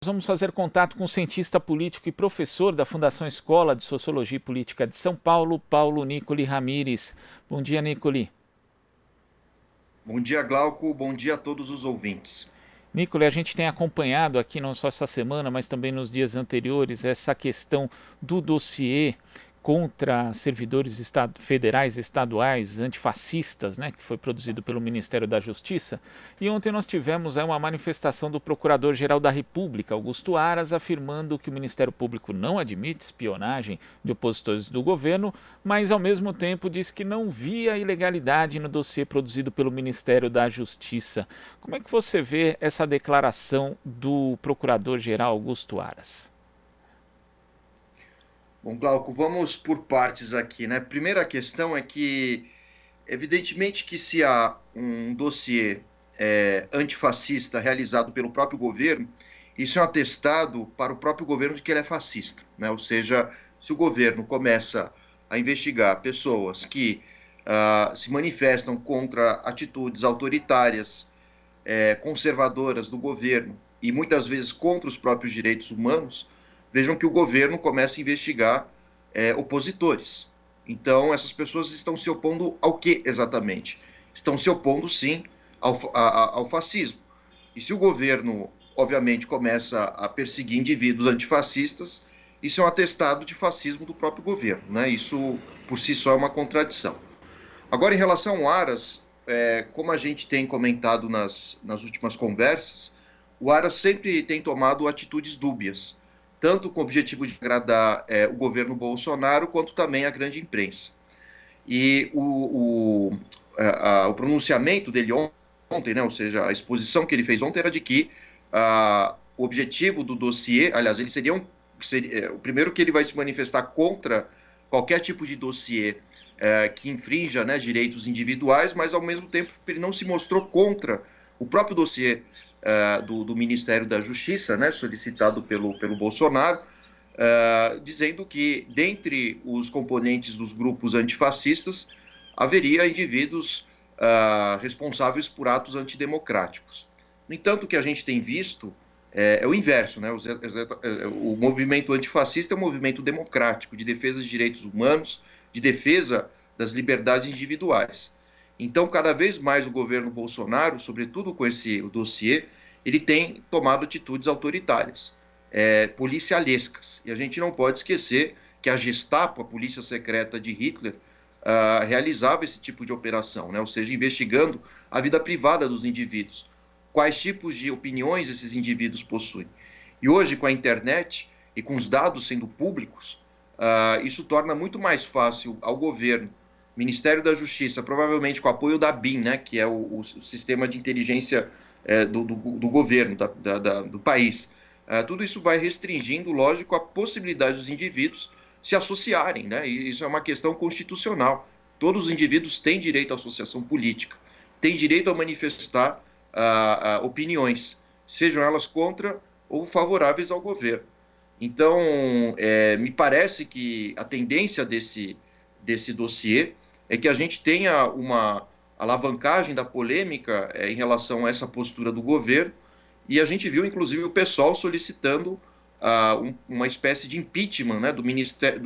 Vamos fazer contato com o cientista político e professor da Fundação Escola de Sociologia e Política de São Paulo, Paulo Nicoli Ramires. Bom dia, Nicoli. Bom dia, Glauco. Bom dia a todos os ouvintes. Nicoli, a gente tem acompanhado aqui, não só essa semana, mas também nos dias anteriores, essa questão do dossiê contra servidores federais e estaduais antifascistas, né, que foi produzido pelo Ministério da Justiça. E ontem nós tivemos uma manifestação do Procurador-Geral da República, Augusto Aras, afirmando que o Ministério Público não admite espionagem de opositores do governo, mas ao mesmo tempo diz que não via ilegalidade no dossiê produzido pelo Ministério da Justiça. Como é que você vê essa declaração do Procurador-Geral Augusto Aras? Bom, Glauco, vamos por partes aqui, né? Primeira questão é que, evidentemente, que se há um dossiê antifascista realizado pelo próprio governo, isso é um atestado para o próprio governo de que ele é fascista, né? Ou seja, se o governo começa a investigar pessoas que se manifestam contra atitudes autoritárias, conservadoras do governo e muitas vezes contra os próprios direitos humanos, vejam que o governo começa a investigar opositores. Então, essas pessoas estão se opondo ao que exatamente? Estão se opondo, sim, ao fascismo. E se o governo, obviamente, começa a perseguir indivíduos antifascistas, isso é um atestado de fascismo do próprio governo, né? Isso, por si só, é uma contradição. Agora, em relação ao Aras, como a gente tem comentado nas últimas conversas, o Aras sempre tem tomado atitudes dúbias, tanto com o objetivo de agradar o governo Bolsonaro, quanto também a grande imprensa. E o pronunciamento dele ontem, né, ou seja, a exposição que ele fez ontem era de que o objetivo do dossiê, aliás, ele seria o primeiro que ele vai se manifestar contra qualquer tipo de dossiê que infrinja, né, direitos individuais, mas ao mesmo tempo ele não se mostrou contra o próprio dossiê do Ministério da Justiça, né, solicitado pelo Bolsonaro, dizendo que, dentre os componentes dos grupos antifascistas, haveria indivíduos responsáveis por atos antidemocráticos. No entanto, o que a gente tem visto é o inverso, né? O movimento antifascista é um movimento democrático, de defesa de direitos humanos, de defesa das liberdades individuais. Então, cada vez mais o governo Bolsonaro, sobretudo com esse dossiê, ele tem tomado atitudes autoritárias, policialescas. E a gente não pode esquecer que a Gestapo, a polícia secreta de Hitler, realizava esse tipo de operação, né? Ou seja, investigando a vida privada dos indivíduos, quais tipos de opiniões esses indivíduos possuem. E hoje, com a internet e com os dados sendo públicos, isso torna muito mais fácil ao governo, Ministério da Justiça, provavelmente com apoio da BIM, né, que é o sistema de inteligência do governo, do país. Tudo isso vai restringindo, lógico, a possibilidade dos indivíduos se associarem, né? E isso é uma questão constitucional. Todos os indivíduos têm direito à associação política, têm direito a manifestar opiniões, sejam elas contra ou favoráveis ao governo. Então, me parece que a tendência desse dossiê é que a gente tenha uma alavancagem da polêmica em relação a essa postura do governo, e a gente viu, inclusive, o pessoal solicitando uma espécie de impeachment, né, do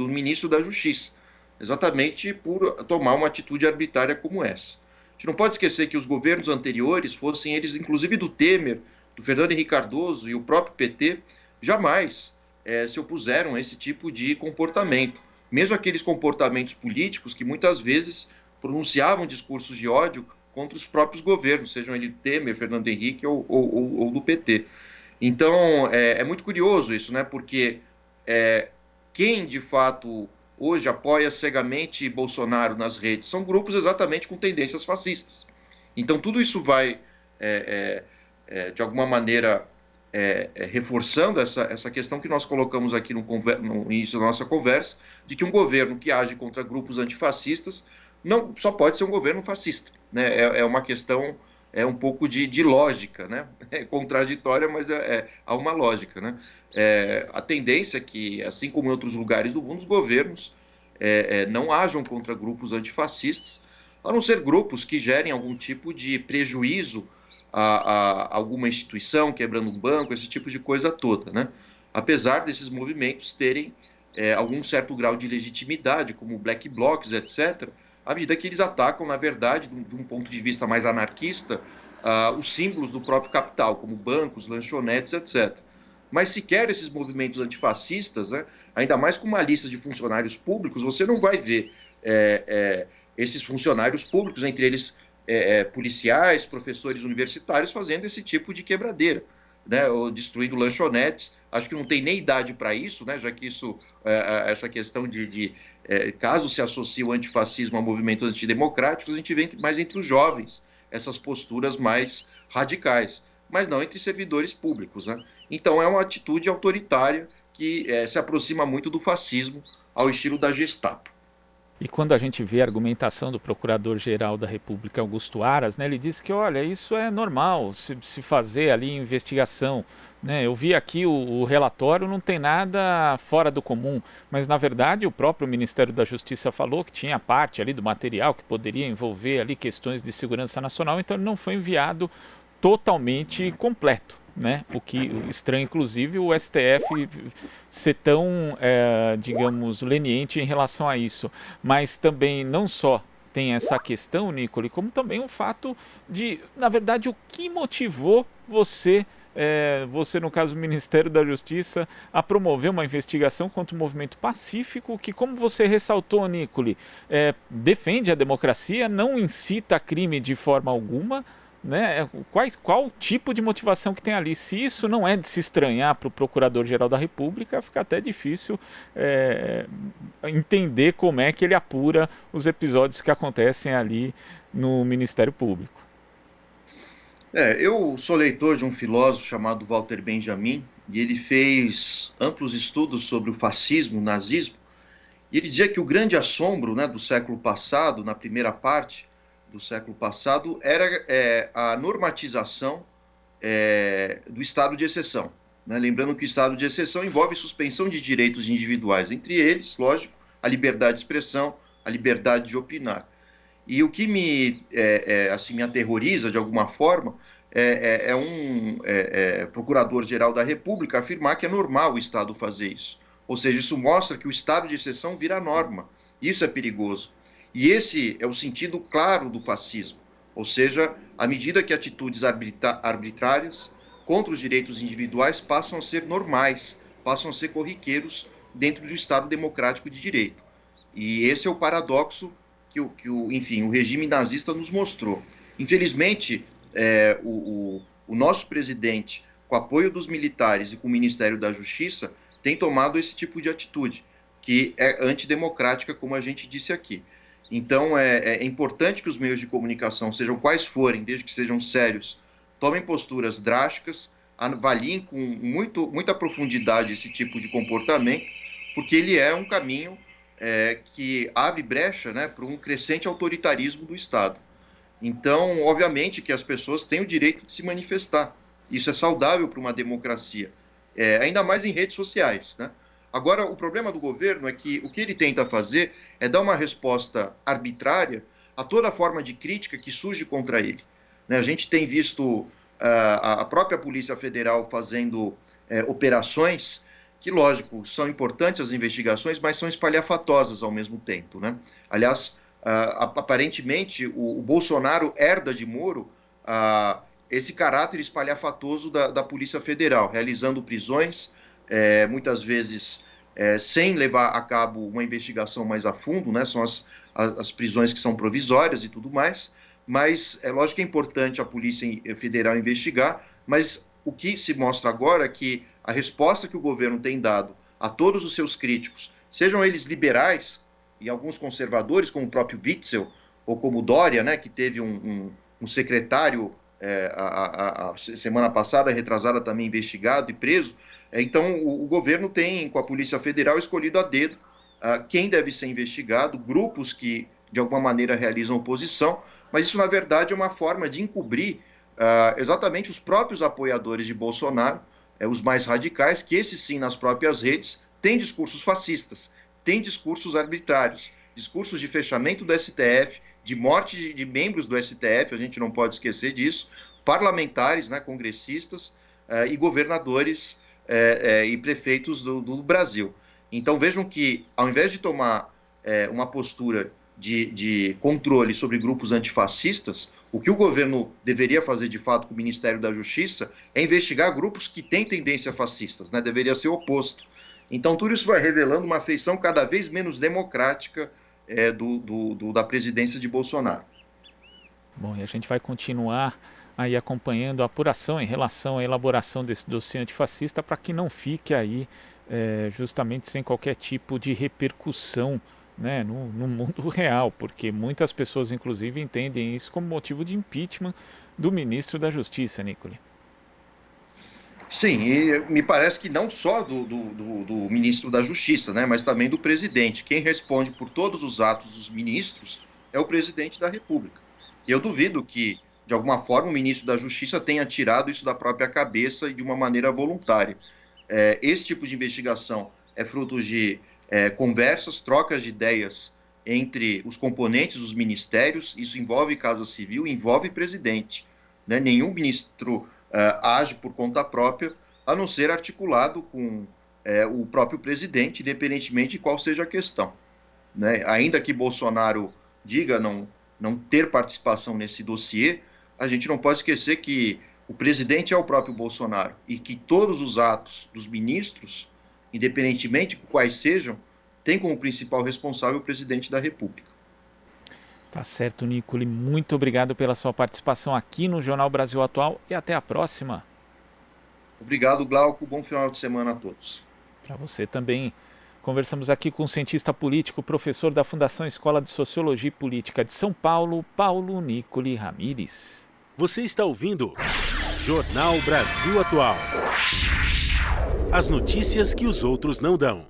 ministro da Justiça, exatamente por tomar uma atitude arbitrária como essa. A gente não pode esquecer que os governos anteriores, fossem eles, inclusive do Temer, do Fernando Henrique Cardoso e o próprio PT, jamais se opuseram a esse tipo de comportamento. Mesmo aqueles comportamentos políticos que muitas vezes pronunciavam discursos de ódio contra os próprios governos, sejam ele Temer, Fernando Henrique ou do PT. Então, é muito curioso isso, né? Porque quem, de fato, hoje apoia cegamente Bolsonaro nas redes são grupos exatamente com tendências fascistas. Então, tudo isso vai, de alguma maneira, reforçando essa questão que nós colocamos aqui no início da nossa conversa, de que um governo que age contra grupos antifascistas não só pode ser um governo fascista, né? É uma questão um pouco de lógica, né? É contraditória, mas há uma lógica, né? A tendência é que, assim como em outros lugares do mundo, os governos não ajam contra grupos antifascistas, a não ser grupos que gerem algum tipo de prejuízo a alguma instituição, quebrando um banco, esse tipo de coisa toda, né? Apesar desses movimentos terem algum certo grau de legitimidade, como black blocs, etc., à medida que eles atacam, na verdade, de um ponto de vista mais anarquista, os símbolos do próprio capital, como bancos, lanchonetes, etc. Mas sequer esses movimentos antifascistas, né, ainda mais com uma lista de funcionários públicos, você não vai ver esses funcionários públicos, entre eles policiais, professores universitários, fazendo esse tipo de quebradeira, né, ou destruindo lanchonetes. Acho que não tem nem idade para isso, né, já que isso, essa questão caso se associe o antifascismo a movimentos antidemocráticos, a gente vê mais entre os jovens essas posturas mais radicais, mas não entre servidores públicos, né? Então é uma atitude autoritária que se aproxima muito do fascismo ao estilo da Gestapo. E quando a gente vê a argumentação do Procurador-Geral da República, Augusto Aras, né, ele diz que, olha, isso é normal se fazer ali investigação. Né? Eu vi aqui o relatório, não tem nada fora do comum, mas na verdade o próprio Ministério da Justiça falou que tinha parte ali do material que poderia envolver ali questões de segurança nacional, então ele não foi enviado totalmente completo. Né? O que estranho, inclusive, o STF ser tão, digamos, leniente em relação a isso. Mas também não só tem essa questão, Nicole, como também o fato de, na verdade, o que motivou você, no caso do Ministério da Justiça, a promover uma investigação contra o movimento pacífico, que, como você ressaltou, Nicole, defende a democracia, não incita a crime de forma alguma. Né? Qual tipo de motivação que tem ali? Se isso não é de se estranhar para o Procurador-Geral da República, fica até difícil entender como é que ele apura os episódios que acontecem ali no Ministério Público. Eu sou leitor de um filósofo chamado Walter Benjamin, e ele fez amplos estudos sobre o fascismo, o nazismo, e ele dizia que o grande assombro, né, do século passado, na primeira parte do século passado, era a normatização do estado de exceção. Né? Lembrando que o estado de exceção envolve suspensão de direitos individuais, entre eles, lógico, a liberdade de expressão, a liberdade de opinar. E o que me aterroriza, de alguma forma, um procurador-geral da República afirmar que é normal o Estado fazer isso. Ou seja, isso mostra que o estado de exceção vira norma. Isso é perigoso. E esse é o sentido claro do fascismo. Ou seja, à medida que atitudes arbitrárias contra os direitos individuais passam a ser normais, passam a ser corriqueiros dentro do Estado democrático de direito. E esse é o paradoxo que o regime nazista nos mostrou. Infelizmente, o nosso presidente, com apoio dos militares e com o Ministério da Justiça, tem tomado esse tipo de atitude, que é antidemocrática, como a gente disse aqui. Então, é importante que os meios de comunicação, sejam quais forem, desde que sejam sérios, tomem posturas drásticas, avaliem com muita profundidade esse tipo de comportamento, porque ele é um caminho que abre brecha, né, para um crescente autoritarismo do Estado. Então, obviamente que as pessoas têm o direito de se manifestar. Isso é saudável para uma democracia, ainda mais em redes sociais, né? Agora, o problema do governo é que o que ele tenta fazer é dar uma resposta arbitrária a toda forma de crítica que surge contra ele. Né? A gente tem visto a própria Polícia Federal fazendo operações que, lógico, são importantes as investigações, mas são espalhafatosas ao mesmo tempo. Né? Aliás, aparentemente, o Bolsonaro herda de Moro esse caráter espalhafatoso da Polícia Federal, realizando prisões, muitas vezes sem levar a cabo uma investigação mais a fundo, né? São as prisões que são provisórias e tudo mais, mas é lógico que é importante a Polícia Federal investigar, mas o que se mostra agora é que a resposta que o governo tem dado a todos os seus críticos, sejam eles liberais e alguns conservadores, como o próprio Witzel, ou como Dória, né, que teve um secretário a semana passada, retrasada, também investigado e preso. Então, o governo tem, com a Polícia Federal, escolhido a dedo quem deve ser investigado, grupos que, de alguma maneira, realizam oposição, mas isso, na verdade, é uma forma de encobrir exatamente os próprios apoiadores de Bolsonaro, os mais radicais, que esses sim, nas próprias redes, têm discursos fascistas, têm discursos arbitrários, discursos de fechamento do STF, de morte de membros do STF, a gente não pode esquecer disso, parlamentares, né, congressistas e governadores e prefeitos do Brasil. Então vejam que, ao invés de tomar uma postura de controle sobre grupos antifascistas, o que o governo deveria fazer de fato com o Ministério da Justiça é investigar grupos que têm tendência fascistas, né? Deveria ser o oposto. Então tudo isso vai revelando uma feição cada vez menos democrática da presidência de Bolsonaro. Bom, e a gente vai continuar aí acompanhando a apuração em relação à elaboração desse dossiê antifascista para que não fique aí justamente sem qualquer tipo de repercussão, né, no mundo real, porque muitas pessoas inclusive entendem isso como motivo de impeachment do ministro da Justiça, Nicoli. Sim, e me parece que não só do ministro da Justiça, né, mas também do presidente. Quem responde por todos os atos dos ministros é o presidente da República. E eu duvido que, de alguma forma, o ministro da Justiça tenha tirado isso da própria cabeça e de uma maneira voluntária. Esse tipo de investigação é fruto de conversas, trocas de ideias entre os componentes dos ministérios. Isso envolve Casa Civil, envolve presidente, né? Nenhum ministro age por conta própria, a não ser articulado com o próprio presidente, independentemente de qual seja a questão, né? Ainda que Bolsonaro diga não ter participação nesse dossiê, a gente não pode esquecer que o presidente é o próprio Bolsonaro e que todos os atos dos ministros, independentemente de quais sejam, tem como principal responsável o presidente da República. Tá certo, Nicoli. Muito obrigado pela sua participação aqui no Jornal Brasil Atual e até a próxima. Obrigado, Glauco. Bom final de semana a todos. Para você também. Conversamos aqui com o cientista político, professor da Fundação Escola de Sociologia e Política de São Paulo, Paulo Nicoli Ramires. Você está ouvindo Jornal Brasil Atual. As notícias que os outros não dão.